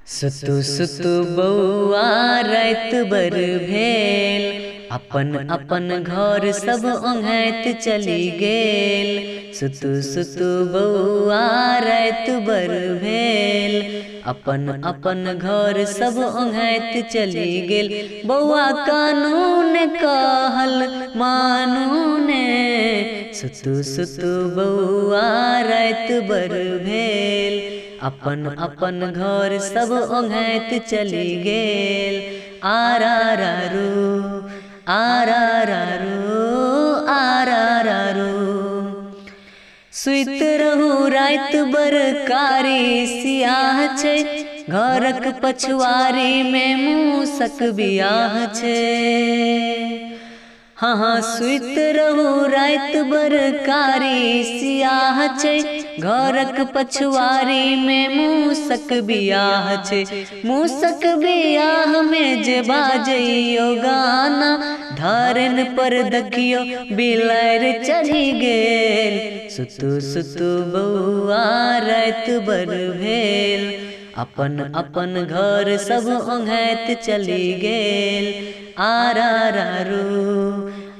सुतु सुतु बौआ रात बर भेल, अपन अपन घर सब ओंघैत चली गेल। सुतु सुतु बौआ रात बर भेल, अपन अपन घर सब ओंघैत चली गेल। बौआ कानून कहल मानू ने, सुतु सुतु बौआ रात बर भेल, अपन अपन घर सब ओंघैत चली गेल। आरारारू आरारारू आरारारू, सुइत रहू रात बर कारी सियाह छै, घरक पछुआरी में मूसक बियाह छै। हाँ हाँ सुइत रहू रात बर कारी सियाह छै, घरक पछुआरी में मूसक बियाह छै। मूसक बियाह में जे बाजइयो गाना, धारन पर देखियो बिलारि चढ़ी गेल। सुतु सुतु बौआ रात बर भेल, अपन अपन घर सब ओंघैत चली गेल। आरारारू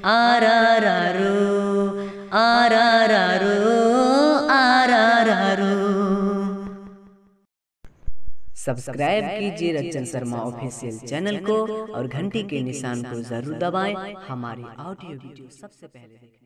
आरारारू आरारारू आरारारू। सब्सक्राइब कीजिए रंजन शर्मा ऑफिशियल चैनल को और घंटी के निशान को जरूर दबाएं हमारी ऑडियो वीडियो सबसे पहले देखने।